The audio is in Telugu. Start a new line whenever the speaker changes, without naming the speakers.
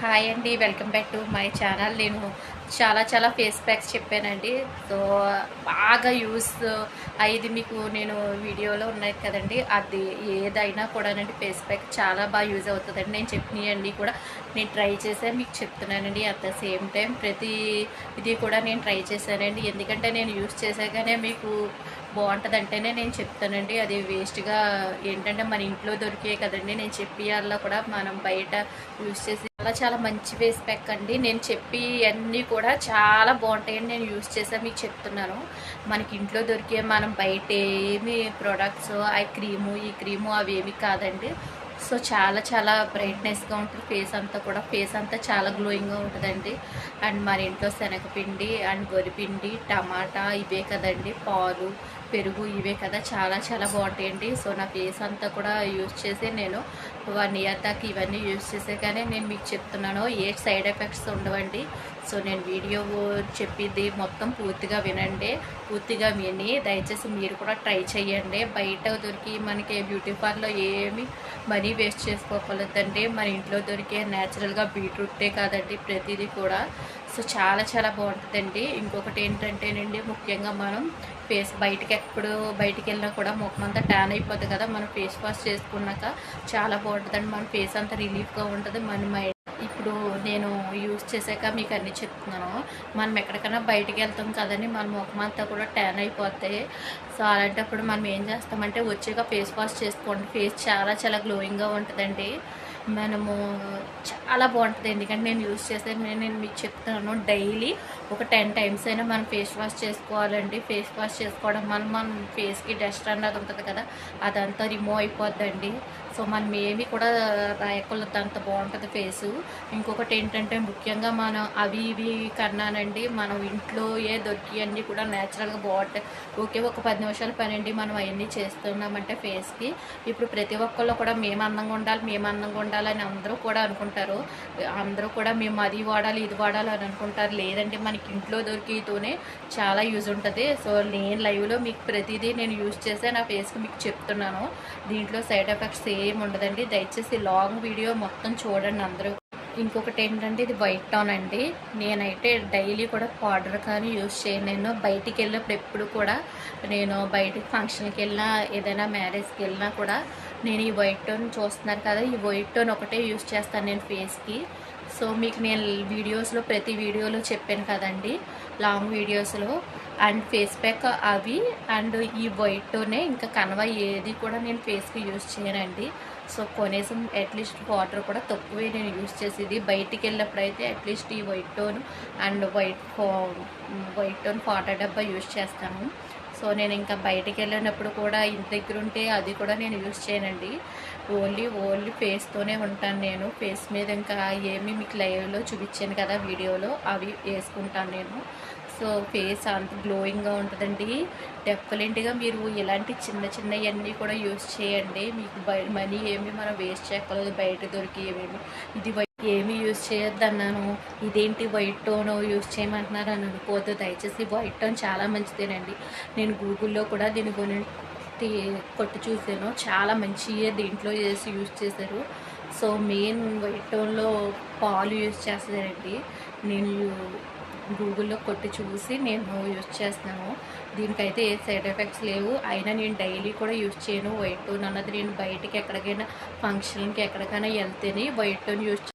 హాయ్ అండి, welcome back to my channel. నేను చాలా ఫేస్ ప్యాక్స్ చెప్పానండి. సో బాగా యూస్ అయ్యేది మీకు నేను వీడియోలో ఉన్నాయి కదండి, అది ఏదైనా కూడానండి ఫేస్ ప్యాక్ చాలా బాగా యూజ్ అవుతుందండి. నేను చెప్పినవన్నీ కూడా నేను ట్రై చేశాను, మీకు చెప్తున్నానండి. అట్ ద సేమ్ టైం ప్రతి ఇది కూడా నేను ట్రై చేశానండి. ఎందుకంటే నేను యూస్ చేశాకనే మీకు బాగుంటుందంటేనే నేను చెప్తానండి. అది వేస్ట్గా ఏంటంటే మన ఇంట్లో దొరికే కదండి. నేను చెప్పియాల్లో కూడా మనం బయట యూస్ చేసి చాలా మంచి ఫేస్ ప్యాక్ అండి. నేను చెప్పి అన్నీ కూడా చాలా బాగుంటాయని నేను యూస్ చేసా మీకు చెప్తున్నాను. మనకి ఇంట్లో దొరికే మనం బయట ఏమి ప్రొడక్ట్స్ ఈ క్రీము అవి ఏమి కాదండి. సో చాలా బ్రైట్నెస్గా ఉంటుంది ఫేస్ అంతా చాలా గ్లోయింగ్గా ఉంటుందండి. అండ్ మన ఇంట్లో శనగపిండి అండ్ వరిపిండి టమాటా ఇవే కదండి, పాలు పెరుగు ఇవే కదా, చాలా బాగుంటాయండి. సో నా ఫేస్ అంతా కూడా యూజ్ చేసి నేను 1 ఇయర్ దాకా ఇవన్నీ యూజ్ చేసే కానీ నేను మీకు చెప్తున్నాను, ఏ సైడ్ ఎఫెక్ట్స్ ఉండవండి. సో నేను వీడియో చెప్పింది మొత్తం పూర్తిగా విని దయచేసి మీరు కూడా ట్రై చేయండి. బయట దొరికి మనకి బ్యూటీ పార్లర్లో ఏమి మనీ వేస్ట్ చేసుకోకూడదండి. మన ఇంట్లో దొరికే న్యాచురల్గా బీట్రూటే కాదండి ప్రతిదీ కూడా. సో చాలా బాగుంటుందండి. ఇంకొకటి ఏంటంటేనండి, ముఖ్యంగా మనం ఫేస్ బయటికి వెళ్ళినా కూడా ముఖం అంతా ట్యాన్ అయిపోతుంది కదా, మనం ఫేస్ వాష్ చేసుకున్నాక చాలా బాగుంటుందండి. మన ఫేస్ అంతా రిలీఫ్గా ఉంటుంది. మన మైండ్ ఇప్పుడు నేను యూజ్ చేశాక మీకు అన్నీ చెప్తున్నాను. మనం ఎక్కడికైనా బయటికి వెళ్తాం కదండి, మన ముఖం అంతా కూడా ట్యాన్ అయిపోతాయి. సో అలాంటప్పుడు మనం ఏం చేస్తామంటే వచ్చాక ఫేస్ వాష్ చేసుకోండి. ఫేస్ చాలా గ్లోయింగ్గా ఉంటుందండి. మనము చాలా బాగుంటుంది. ఎందుకంటే నేను యూజ్ చేసేది నేను మీకు చెప్తున్నాను, డైలీ ఒక 10 టైమ్స్ అయినా మనం ఫేస్ వాష్ చేసుకోవాలండి. ఫేస్ వాష్ చేసుకోవడం మన ఫేస్కి డస్ట్ అన్నది ఉంటుంది కదా, అదంతా రిమూవ్ అయిపోద్దండి. సో మనం ఏమి కూడా రాయకూడదు, అంత బాగుంటుంది ఫేసు. ఇంకొకటి ఏంటంటే ముఖ్యంగా మనం అవి ఇవి కన్నానండి, మనం ఇంట్లో దొరికి అన్నీ కూడా న్యాచురల్గా బాగుంటాయి. ఓకే, ఒక 10 నిమిషాల పని అండి, మనం అవన్నీ చేస్తున్నామంటే ఫేస్కి. ఇప్పుడు ప్రతి ఒక్కళ్ళు కూడా మేము అందంగా ఉండాలి అని అందరూ కూడా అనుకుంటారు. అందరూ కూడా మేము అది వాడాలి ఇది వాడాలి అని అనుకుంటారు. లేదంటే మనకి ఇంట్లో దొరికితోనే చాలా యూజ్ ఉంటుంది. సో నేను లైవ్లో మీకు ప్రతిదీ నేను యూజ్ చేసే నా ఫేస్కి మీకు చెప్తున్నాను. దీంట్లో సైడ్ ఎఫెక్ట్స్ ఏమి ఉండదండి. దయచేసి లాంగ్ వీడియో మొత్తం చూడండి అందరూ. ఇంకొకటి ఏంటంటే ఇది వైట్ టోన్ అండి. నేనైతే డైలీ కూడా పౌడర్ కానీ యూజ్ చేయను. నేను బయటికి వెళ్ళినప్పుడు ఎప్పుడు కూడా నేను బయటికి ఫంక్షన్కి వెళ్ళినా ఏదైనా మ్యారేజ్కి వెళ్ళినా కూడా నేను ఈ వైట్ టోన్ చూస్తున్నారు కదా, ఈ వైట్ టోన్ ఒకటే యూజ్ చేస్తాను నేను ఫేస్కి. సో మీకు నేను ప్రతి వీడియోలో చెప్పాను కదండి, లాంగ్ వీడియోస్లో. అండ్ ఫేస్ ప్యాక్ అవి అండ్ ఈ వైట్ టోనే, ఇంకా కనవా ఏది కూడా నేను ఫేస్కి యూజ్ చేయనండి. సో కొనేసం అట్లీస్ట్ వాటర్ కూడా తక్కువే నేను యూజ్ చేసేది. బయటికి వెళ్ళినప్పుడు అయితే అట్లీస్ట్ ఈ white tone and white tone powder డబ్బా యూజ్ చేస్తాను. సో నేను ఇంకా బయటికి వెళ్ళినప్పుడు కూడా ఇంటి దగ్గర ఉంటే అది కూడా నేను యూజ్ చేయనండి. ఓన్లీ ఫేస్తోనే ఉంటాను నేను. ఫేస్ మీద ఇంకా ఏమి మీకు లైవ్లో చూపించాను కదా వీడియోలో, అవి వేసుకుంటాను నేను. సో ఫేస్ అంత గ్లోయింగ్గా ఉంటుందండి. డెఫినెట్గా మీరు ఇలాంటి చిన్నవన్నీ కూడా యూజ్ చేయండి. మీకు మనీ ఏమి మనం వేస్ట్ చేయకూడదు. బయట దొరికి ఇది ఏమి యూజ్ చేయొద్దన్నాను, ఇదేంటి వైట్ టోన్ యూజ్ చేయమంటున్నారు అని అనుకోవద్దు దయచేసి. వైట్ టోన్ చాలా మంచిదేనండి. నేను గూగుల్లో కూడా దీని గురించి కొట్టి చూసాను, చాలా మంచిగా దీంట్లో వేసి యూజ్ చేశారు. సో మెయిన్ వైట్ టోన్లో పాలు యూజ్ చేస్తారండి. నేను గూగుల్లో కొట్టి చూసి నేను యూజ్ చేస్తున్నాను. దీనికైతే ఏ సైడ్ ఎఫెక్ట్స్ లేవు. అయినా నేను డైలీ కూడా యూజ్ చేయను వైట్ టోన్ అన్నది. నేను బయటికి ఎక్కడికైనా ఫంక్షన్కి ఎక్కడికైనా వెళ్తేనే వైట్ టోన్ యూజ్